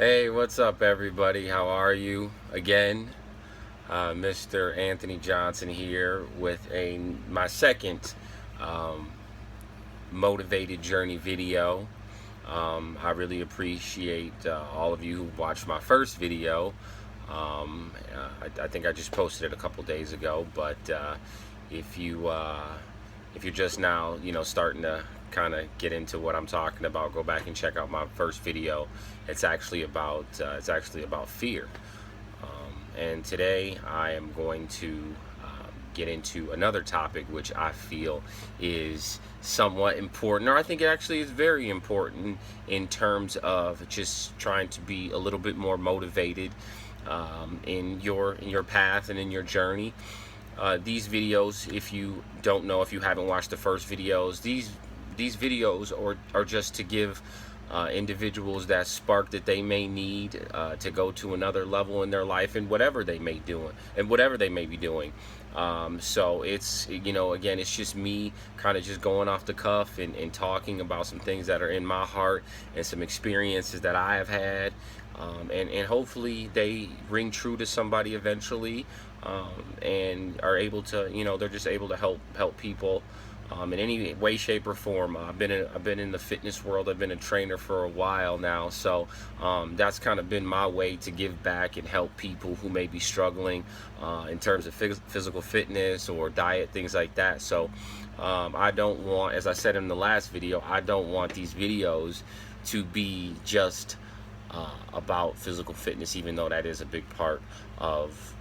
Hey, what's up, everybody? How are you? Again, Mr. Anthony Johnson here with my second um, motivated journey video. I really appreciate all of you who watched my first video. I think I just posted it a couple days ago, but if you if you're just now, starting to kind of get into what I'm talking about, go back and check out my first video. It's actually about fear. And today I am going to get into another topic which I feel is somewhat important, or I think it actually is very important in terms of just trying to be a little bit more motivated in your path and in your journey. These videos, if you don't know, if you haven't watched the first videos, these videos are just to give individuals that spark that they may need to go to another level in their life and whatever they may be doing. So it's, again, it's just me kind of just going off the cuff and talking about some things that are in my heart and some experiences that I have had. And hopefully they ring true to somebody eventually, and are able to, they're just able to help people in any way, shape, or form. I've been in the fitness world. I've been a trainer for a while now, so that's kind of been my way to give back and help people who may be struggling in terms of physical fitness or diet, things like that. So I don't want, as I said in the last video, I don't want these videos to be just about physical fitness, even though that is a big part of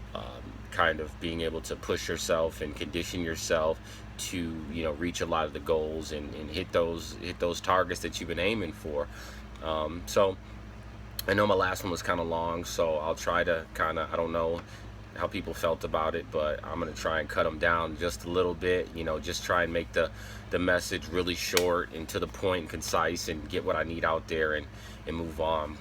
kind of being able to push yourself and condition yourself to reach a lot of the goals and hit those targets that you've been aiming for. So I know my last one was kind of long, so I'll try to I don't know how people felt about it, but I'm gonna try and cut them down just a little bit. Just try and make the message really short and to the point and concise, and get what I need out there and move on.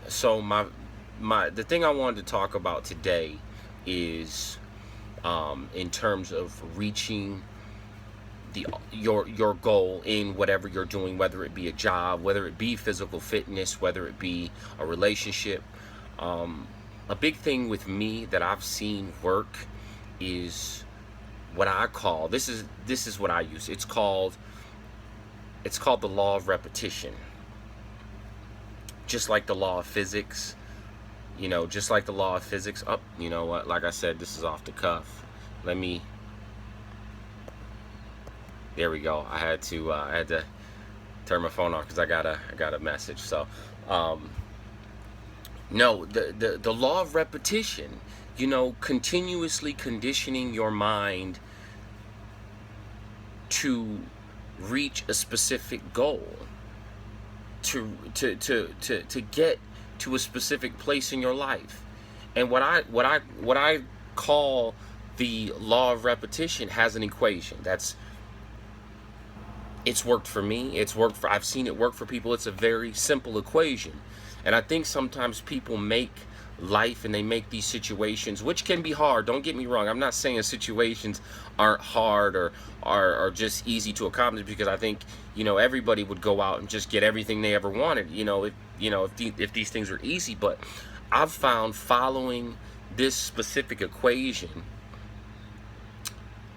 So the thing I wanted to talk about today is in terms of reaching your goal in whatever you're doing, whether it be a job, whether it be physical fitness, whether it be a relationship. A big thing with me that I've seen work is what I call, this is what I use. It's called the law of repetition. Just like the law of physics, just like the law of physics. Up, you know what? Like I said, this is off the cuff. There we go. I had to turn my phone off because I got a message. So, no, the law of repetition. Continuously conditioning your mind to reach a specific goal, to get to a specific place in your life. And what I call the law of repetition has an equation. It's worked for me. I've seen it work for people. It's a very simple equation. And I think sometimes people make life and they make these situations, which can be hard. Don't get me wrong. I'm not saying situations aren't hard or are just easy to accomplish, because I think, everybody would go out and just get everything they ever wanted, if these things were easy. But I've found following this specific equation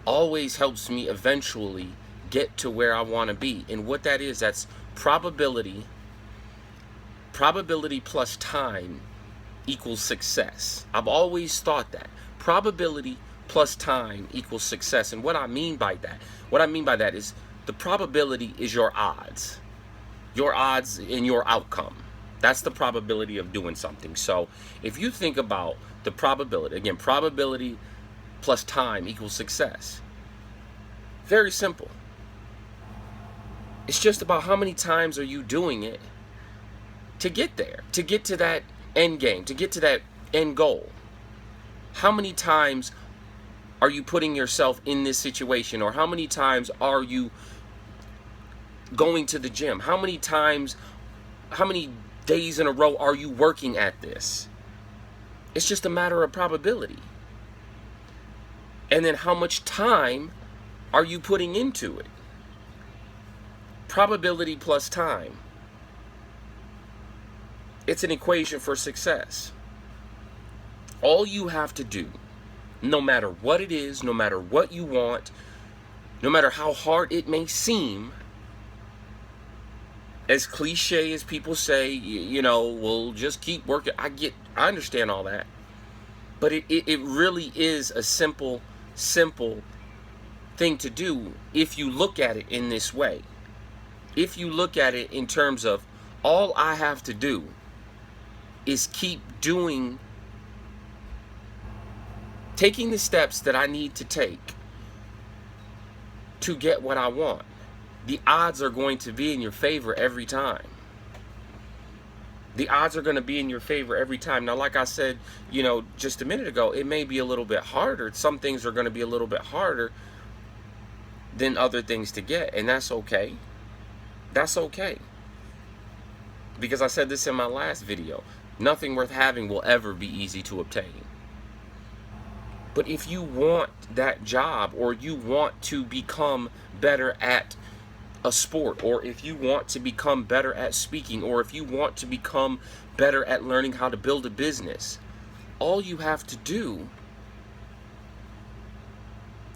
always helps me eventually get to where I want to be. And what that is, that's probability plus time equals success. I've always thought that probability plus time equals success. And what I mean by that is the probability is your odds in your outcome. That's the probability of doing something. So if you think about the probability, again, probability plus time equals success. Very simple. It's just about how many times are you doing it to get there, to get to that end game, to get to that end goal. How many times are you putting yourself in this situation? Or how many times are you going to the gym? How many days in a row are you working at this? It's just a matter of probability. And then how much time are you putting into it? Probability plus time. It's an equation for success. All you have to do, no matter what it is, no matter what you want, no matter how hard it may seem, as cliche as people say, we'll just keep working. I understand all that. But it really is a simple thing to do if you look at it in this way. If you look at it in terms of all I have to do is keep taking the steps that I need to take to get what I want, the odds are going to be in your favor every time. The odds are going to be in your favor every time. Now, like I said, just a minute ago, it may be a little bit harder. Some things are going to be a little bit harder than other things to get, and that's okay. That's okay. Because I said this in my last video, nothing worth having will ever be easy to obtain. But if you want that job, or you want to become better at a sport, or if you want to become better at speaking, or if you want to become better at learning how to build a business, all you have to do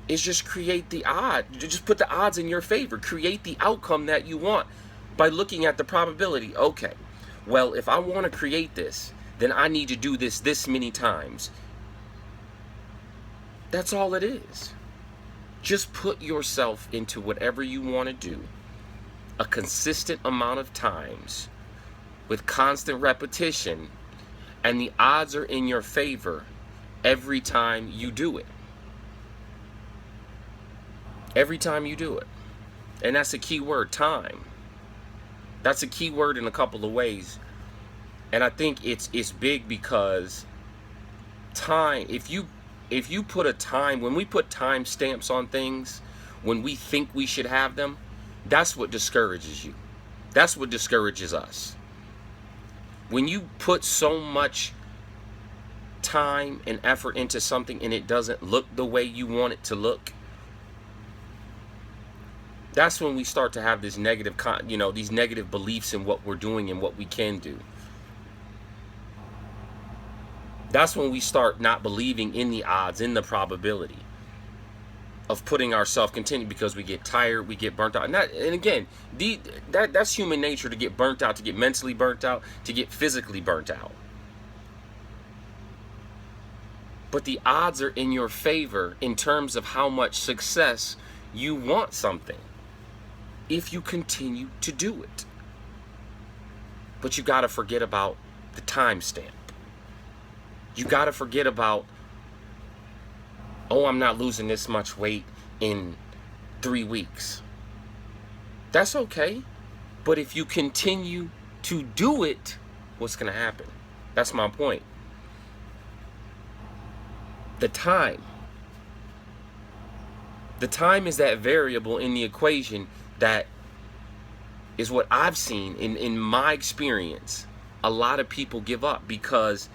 is just create the odds. Just put the odds in your favor. Create the outcome that you want by looking at the probability. Okay, well, if I want to create this, then I need to do this many times. That's all it is. Just put yourself into whatever you want to do a consistent amount of times with constant repetition, and the odds are in your favor every time you do it. Every time you do it. And that's a key word, time. That's a key word in a couple of ways. And I think it's big because time, if you put a time, when we put time stamps on things, when we think we should have them, that's what discourages you. That's what discourages us. When you put so much time and effort into something and it doesn't look the way you want it to look, that's when we start to have this negative, these negative beliefs in what we're doing and what we can do. That's when we start not believing in the odds, in the probability of putting ourselves continue, because we get tired, we get burnt out. And again, that's human nature, to get burnt out, to get mentally burnt out, to get physically burnt out. But the odds are in your favor in terms of how much success you want something, if you continue to do it. But you got to forget about the timestamp. You got to forget about, oh, I'm not losing this much weight in 3 weeks. That's okay. But if you continue to do it, what's going to happen? That's my point. The time. The time is that variable in the equation that is what I've seen in my experience. A lot of people give up because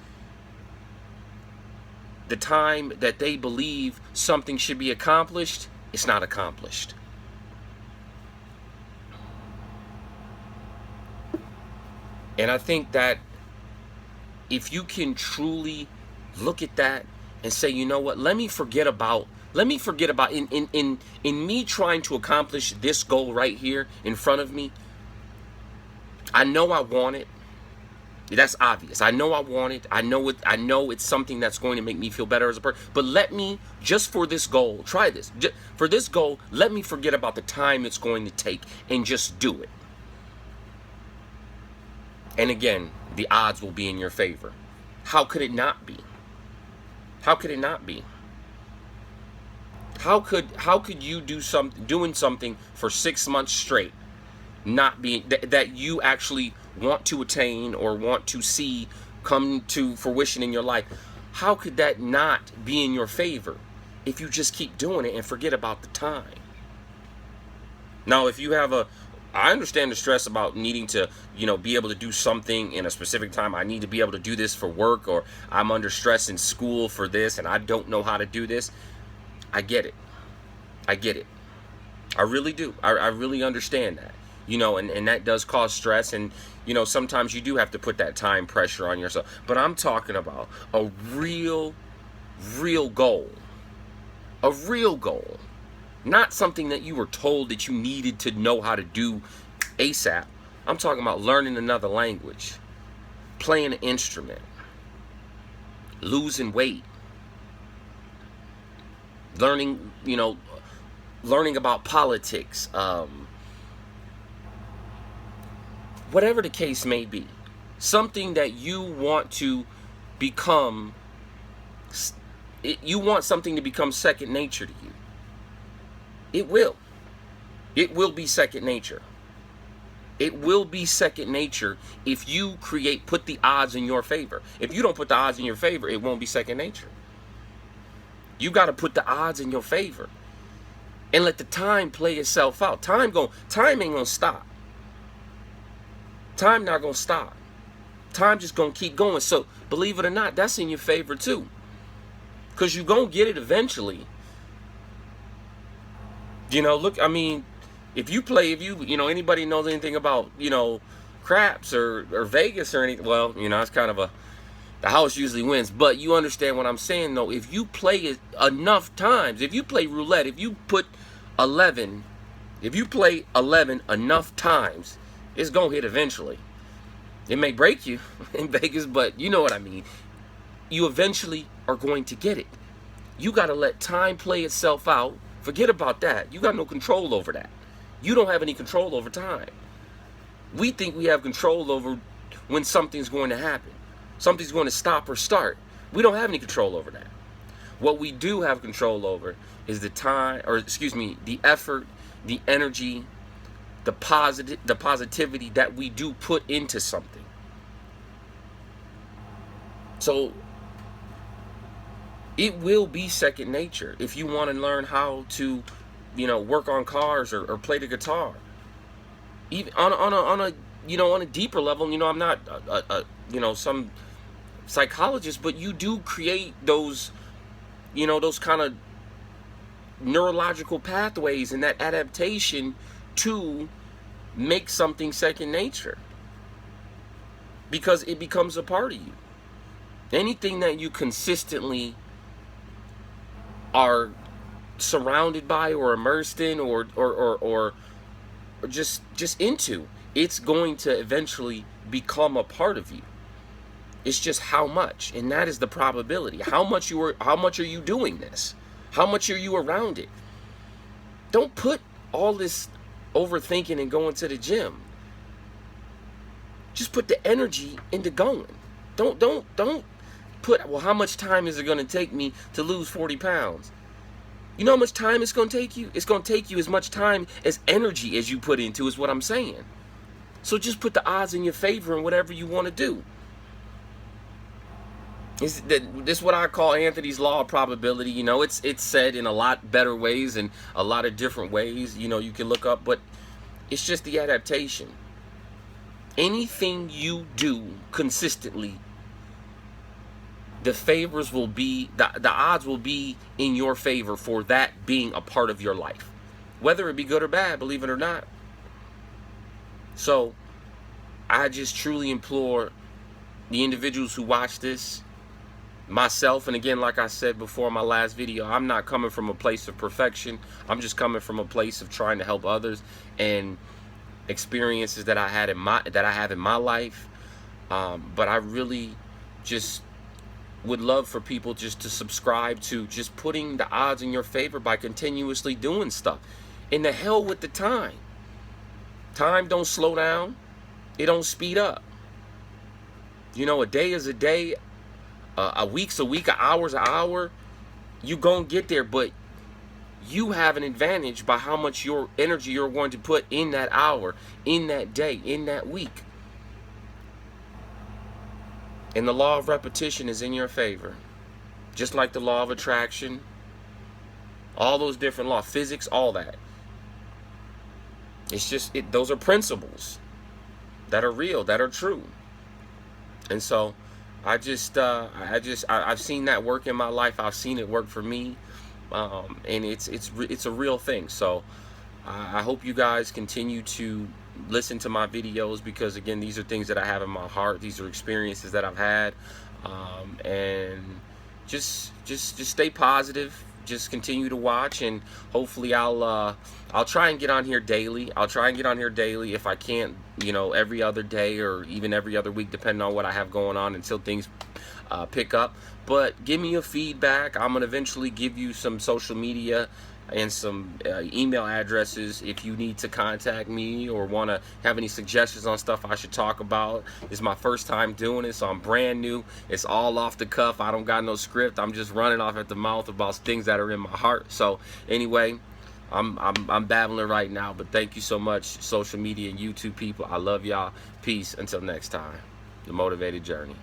the time that they believe something should be accomplished, it's not accomplished. And I think that if you can truly look at that and say, you know what, let me forget about in me trying to accomplish this goal right here in front of me. I know I want it. That's obvious. I know I want it. I know it's something that's going to make me feel better as a person. But let me, just for this goal, try this. For this goal, let me forget about the time it's going to take and just do it. And again, the odds will be in your favor. How could it not be? How could it not be? How could you doing something for 6 months straight not being that you actually want to attain or want to see come to fruition in your life? How could that not be in your favor if you just keep doing it and forget about the time? Now, if you have I understand the stress about needing to, be able to do something in a specific time. I need to be able to do this for work, or I'm under stress in school for this and I don't know how to do this. I get it. I get it. I really do. I really understand that. And that does cause stress. And, You know, sometimes you do have to put that time pressure on yourself. But I'm talking about a real goal. A real goal. Not something that you were told that you needed to know how to do ASAP. I'm talking about learning another language, playing an instrument, losing weight, learning, you know, learning about politics, whatever the case may be. Something that you want to become, you want something to become second nature to you. It will. It will be second nature. It will be second nature if you put the odds in your favor. If you don't put the odds in your favor, it won't be second nature. You got to put the odds in your favor and let the time play itself out. Time ain't gonna stop. Time not gonna stop. Time just gonna keep going. So believe it or not, that's in your favor too, because you gonna get it eventually. You know, look, I mean, if you anybody knows anything about, you know, craps or Vegas or anything, well, you know, it's kind of the house usually wins. But you understand what I'm saying, though. If you play it enough times, if you play roulette, if you play 11 enough times, it's going to hit eventually. It may break you in Vegas, but you know what I mean. You eventually are going to get it. You got to let time play itself out. Forget about that. You got no control over that. You don't have any control over time. We think we have control over when something's going to happen. Something's going to stop or start. We don't have any control over that. What we do have control over is the effort, the energy, the positivity that we do put into something. So it will be second nature if you want to learn how to, you know, work on cars or play the guitar. Even on a deeper level, you know, I'm not some psychologist, but you do create those, you know, those kind of neurological pathways and that adaptation to make something second nature, because it becomes a part of you. Anything that you consistently are surrounded by or immersed in or just into, it's going to eventually become a part of you. It's just how much, and that is the probability. How much are you doing this? How much are you around it? Don't put all this overthinking and going to the gym. Just put the energy into going. Don't put, well, how much time is it going to take me to lose 40 pounds? You know how much time it's going to take you? It's going to take you as much time as energy as you put into, is what I'm saying. So just put the odds in your favor in whatever you want to do. This is what I call Anthony's law of probability. You know, it's said in a lot better ways and a lot of different ways, you know, you can look up, but it's just the adaptation. Anything you do consistently, the favors will be, the odds will be in your favor for that being a part of your life, whether it be good or bad, believe it or not. So I just truly implore the individuals who watch this, myself, and again, like I said before in my last video, I'm not coming from a place of perfection. I'm just coming from a place of trying to help others and experiences that I have in my life. But I really just would love for people just to subscribe to just putting the odds in your favor by continuously doing stuff. And the hell with the time. Time don't slow down. It don't speed up. You know, a day is a day. A week's a week, an hour's an hour. You gonna get there, but you have an advantage by how much your energy you're going to put in that hour, in that day, in that week. And the law of repetition is in your favor. Just like the law of attraction, all those different laws, physics, all that. It's just, those are principles that are real, that are true. And so I've seen that work in my life. I've seen it work for me, and it's a real thing. So I hope you guys continue to listen to my videos, because again, these are things that I have in my heart. These are experiences that I've had, and just stay positive. Just continue to watch, and hopefully I'll try and get on here daily. I'll try and get on here daily. If I can't, you know, every other day or even every other week, depending on what I have going on, until things pick up. But give me your feedback. I'm gonna eventually give you some social media and some email addresses if you need to contact me or want to have any suggestions on stuff I should talk about. It's my first time doing it, so I'm brand new. It's all off the cuff. I don't got no script. I'm just running off at the mouth about things that are in my heart. So anyway, I'm babbling right now, but thank you so much, social media and YouTube people. I love y'all. Peace. Until next time. The Motivated Journey.